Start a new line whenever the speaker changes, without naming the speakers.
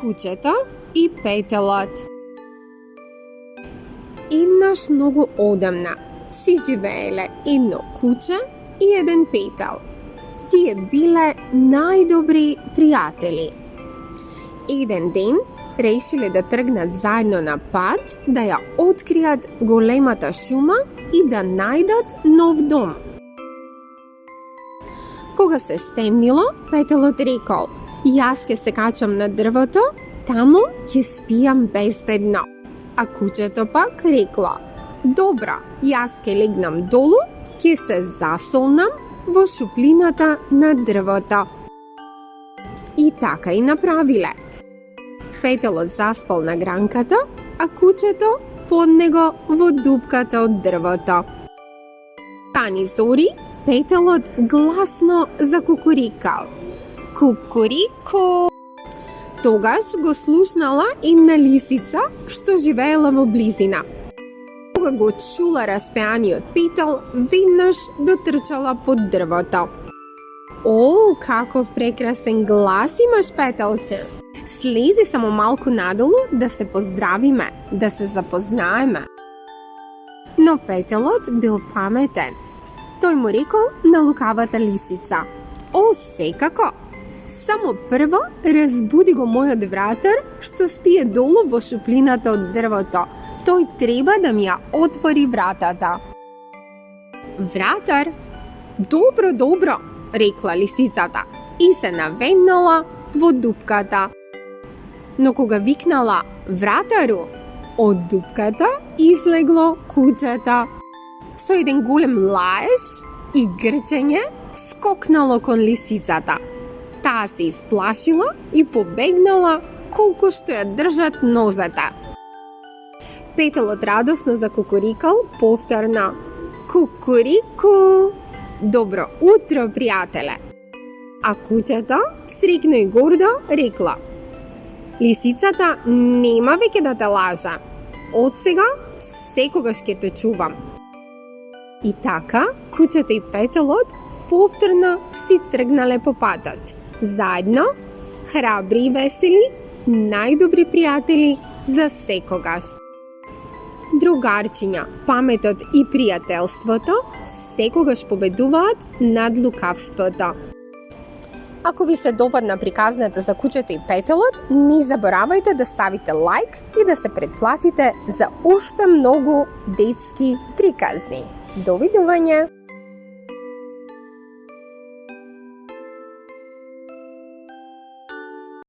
Кучето и петелот. Еднаш многу одамна си живееле едно куче и еден петел. Тие биле најдобри пријатели. Еден ден решиле да тргнат заедно на пат да ја откријат големата шума и да најдат нов дом. Кога се стемнило, петелот рекол: "Јас ќе се качам на дрвото, таму ќе спијам безбедно." А кучето пак рекло: "Добро, јас ќе легнам долу, ќе се засолнам во шуплината на дрвото." И така и направиле. Петелот заспал на гранката, а кучето под него во дупката од дрвото. Рани зори, петелот гласно закукурикал: "Кукурику!" Тогаш го слушнала една лисица што живеела во близина. Кога го чула распеаниот петел, веднаш дотрчала под дрвото. "О, каков прекрасен глас имаш, петелче! Слези само малку надолу да се поздравиме, да се запознаеме." Но петелот бил паметен. Тој му рекол на лукавата лисица: "О, секако! Само прво разбуди го мојот вратар што спие долу во шуплината од дрвото. Тој треба да ми ја отвори вратата." "Вратар? Добро, добро," рекла лисицата и се наведнала во дупката. Но кога викнала "Вратару", од дупката излегло кучето. Со еден голем лаеш и грчење скокнало кон лисицата. Таа се исплашила и побегнала колку што ја држат нозете. Петелот радосно закукурикал повторно: "Кукурику! Добро утро, пријателе!" А кучето, срекно и гордо, рекло: "Лисицата нема веќе да те лажа. Од сега секогаш ќе те чувам." И така, кучето и петелот повторно си тргнале по патот. Заедно, храбри и весели, најдобри пријатели за секогаш. Другарчиња, паметот и пријателството секогаш победуваат над лукавството. Ако ви се допадна приказната за кучето и петелот, не заборавајте да ставите лайк и да се претплатите за уште многу детски приказни. Довидување!